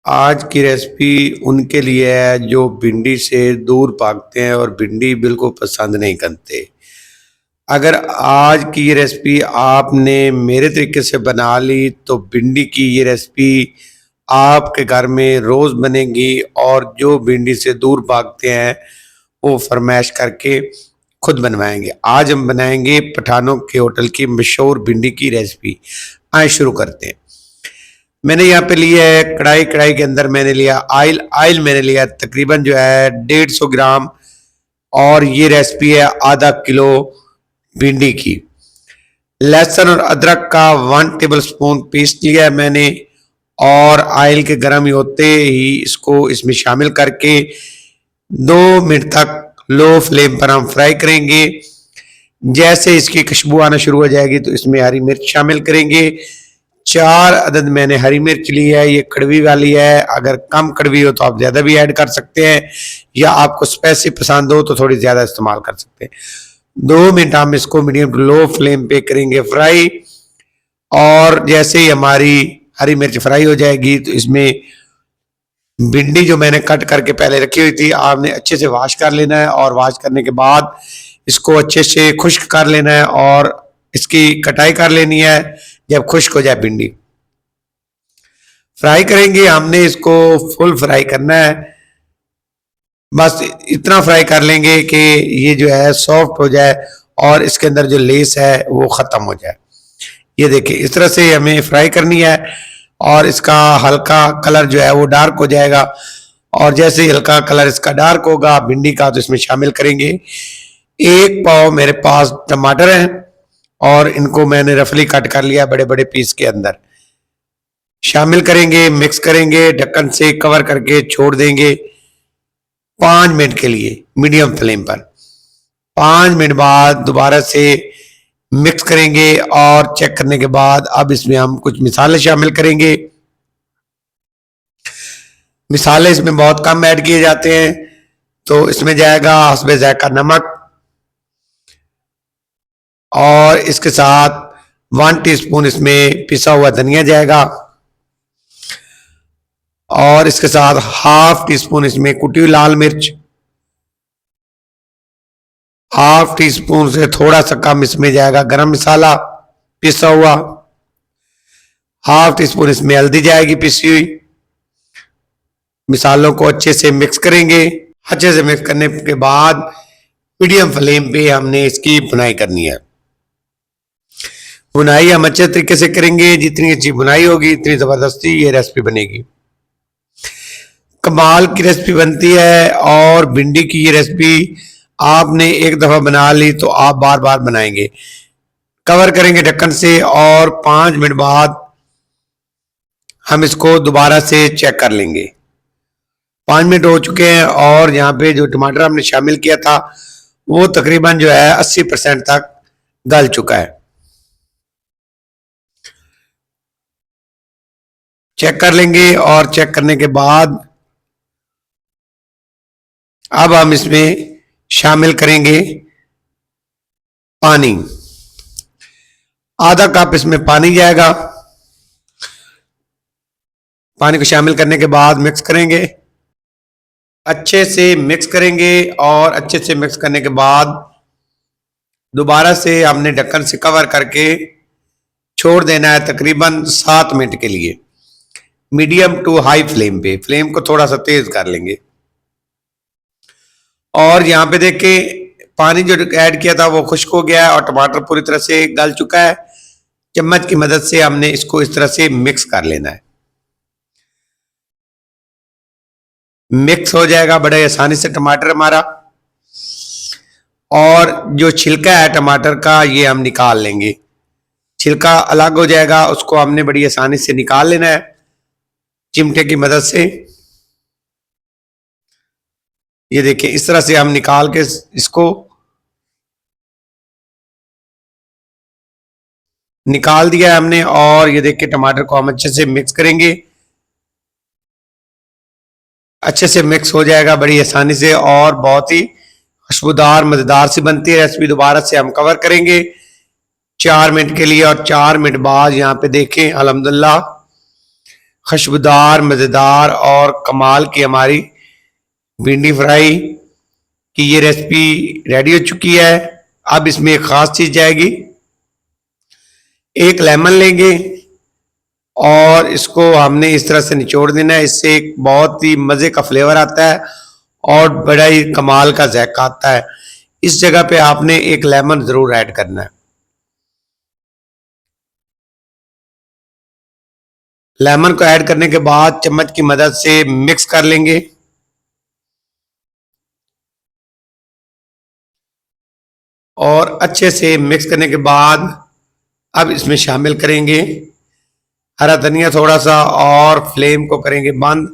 आज की रेसिपी उनके लिए है जो भिंडी से दूर भागते हैं और भिंडी बिल्कुल पसंद नहीं करते। अगर आज की ये रेसिपी आपने मेरे तरीके से बना ली तो भिंडी की ये रेसिपी आपके घर में रोज़ बनेगी और जो भिंडी से दूर भागते हैं वो फरमाइश करके खुद बनवाएंगे। आज हम बनाएंगे पठानों के होटल की मशहूर भिंडी की रेसिपी। आइए शुरू करते हैं। मैंने यहाँ पे लिया है कढ़ाई। कढ़ाई के अंदर मैंने लिया ऑयल मैंने लिया तकरीबन जो है 150 ग्राम। और ये रेसिपी है आधा किलो भिंडी की। लहसुन और अदरक का 1 टेबल स्पून पेस्ट लिया है मैंने और ऑयल के गर्म होते ही इसको इसमें शामिल करके 2 मिनट तक लो फ्लेम पर हम फ्राई करेंगे। जैसे इसकी खुशबू आना शुरू हो जाएगी तो इसमें हरी मिर्च शामिल करेंगे। 4 अदद मैंने हरी मिर्च ली है, ये कड़वी वाली है। अगर कम कड़वी हो तो आप ज़्यादा भी ऐड कर सकते हैं या आपको स्पाइसी पसंद हो तो थोड़ी ज़्यादा इस्तेमाल कर सकते हैं। 2 मिनट हम इसको मीडियम टू लो फ्लेम पे करेंगे फ्राई। और जैसे ही हमारी हरी मिर्च फ्राई हो जाएगी तो इसमें भिंडी जो मैंने कट करके पहले रखी हुई थी आपने अच्छे से वॉश कर लेना है और वॉश करने के बाद इसको अच्छे से खुश्क कर लेना है और इसकी कटाई कर लेनी है। जब खुश्क हो जाए भिंडी फ्राई करेंगे, हमने इसको फुल फ्राई करना है। बस इतना फ्राई कर लेंगे कि ये जो है सॉफ्ट हो जाए और इसके अंदर जो लेस है वो ख़त्म हो जाए। ये देखिए इस तरह से हमें फ्राई करनी है और इसका हल्का कलर जो है वो डार्क हो जाएगा। और जैसे ही हल्का कलर इसका डार्क होगा भिंडी का तो इसमें शामिल करेंगे 1 पाव मेरे पास टमाटर हैं और इनको मैंने रफली कट कर लिया बड़े बड़े पीस के अंदर। शामिल करेंगे, मिक्स करेंगे, ढक्कन से कवर करके छोड़ देंगे 5 मिनट के लिए मीडियम फ्लेम पर। 5 मिनट बाद दोबारा से मिक्स करेंगे और चेक करने के बाद अब इसमें हम कुछ मसाले शामिल करेंगे। मसाले इसमें बहुत कम ऐड किए जाते हैं तो इसमें जाएगा हस्बे जायका नमक और इसके साथ 1 टीस्पून इसमें पिसा हुआ धनिया जाएगा और इसके साथ ½ टीस्पून इसमें कुटी हुई लाल मिर्च, ½ टीस्पून से थोड़ा सा कम इसमें जाएगा गरम मसाला पिसा हुआ, ½ टीस्पून इसमें हल्दी जाएगी पिसी हुई। मसालों को अच्छे से मिक्स करेंगे। अच्छे से मिक्स करने के बाद मीडियम फ्लेम पे हमने इसकी भुनाई करनी है। भुनाई हम अच्छे तरीके से करेंगे, जितनी अच्छी भुनाई होगी इतनी जबरदस्ती ये रेसिपी बनेगी। कमाल की रेसिपी बनती है और भिंडी की ये रेसिपी आपने एक दफा बना ली तो आप बार बार बनाएंगे। कवर करेंगे ढक्कन से और 5 मिनट बाद हम इसको दोबारा से चेक कर लेंगे। 5 मिनट हो चुके हैं और यहाँ पे जो टमाटर हमने शामिल किया था वो तकरीबन जो है 80% तक गल चुका है। चेक कर लेंगे और चेक करने के बाद अब हम इसमें शामिल करेंगे पानी। ½ कप इसमें पानी जाएगा। पानी को शामिल करने के बाद मिक्स करेंगे, अच्छे से मिक्स करेंगे और अच्छे से मिक्स करने के बाद दोबारा से हमने ढक्कन से कवर करके छोड़ देना है तकरीबन 7 मिनट के लिए मीडियम टू हाई फ्लेम पे। फ्लेम को थोड़ा सा तेज कर लेंगे और यहाँ पे देखें पानी जो ऐड किया था वो खुश्क हो गया है और टमाटर पूरी तरह से गल चुका है। चम्मच की मदद से हमने इसको इस तरह से मिक्स कर लेना है। मिक्स हो जाएगा बड़े आसानी से टमाटर हमारा। और जो छिलका है टमाटर का ये हम निकाल लेंगे। छिलका अलग हो जाएगा, उसको हमने बड़ी आसानी से निकाल लेना है चिमटे की मदद से। ये देखिए इस तरह से हम निकाल के इसको निकाल दिया है हमने। और ये देखिए टमाटर को हम अच्छे से मिक्स करेंगे, अच्छे से मिक्स हो जाएगा बड़ी आसानी से और बहुत ही खुशबूदार मजेदार सी बनती है रेसिपी। दोबारा से हम कवर करेंगे 4 मिनट के लिए और 4 मिनट बाद यहाँ पे देखें अल्हम्दुलिल्लाह खुशबूदार, मज़ेदार और कमाल की हमारी भिंडी फ्राई की ये रेसिपी रेडी हो चुकी है। अब इसमें एक ख़ास चीज़ जाएगी, एक लेमन लेंगे और इसको हमने इस तरह से निचोड़ देना है। इससे एक बहुत ही मज़े का फ्लेवर आता है और बड़ा ही कमाल का जायका आता है। इस जगह पे आपने एक लेमन ज़रूर ऐड करना है। लेमन को ऐड करने के बाद चम्मच की मदद से मिक्स कर लेंगे और अच्छे से मिक्स करने के बाद अब इसमें शामिल करेंगे हरा धनिया थोड़ा सा और फ्लेम को करेंगे बंद।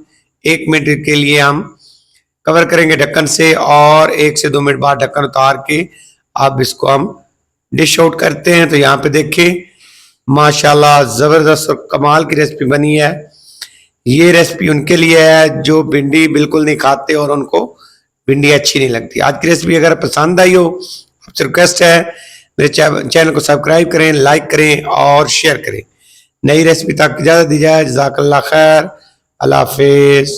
1 मिनट के लिए हम कवर करेंगे ढक्कन से और 1 से 2 मिनट बाद ढक्कन उतार के अब इसको हम डिश आउट करते हैं। तो यहाँ पे देखें माशाल्लाह ज़बरदस्त और कमाल की रेसिपी बनी है। ये रेसिपी उनके लिए है जो भिंडी बिल्कुल नहीं खाते और उनको भिंडी अच्छी नहीं लगती। आज की रेसिपी अगर पसंद आई हो, आपसे रिक्वेस्ट है मेरे चैनल को सब्सक्राइब करें, लाइक करें और शेयर करें। नई रेसिपी तक इजाज़त दी जाए। जज़ाकल्लाह खैर, अल्लाह हाफिज़।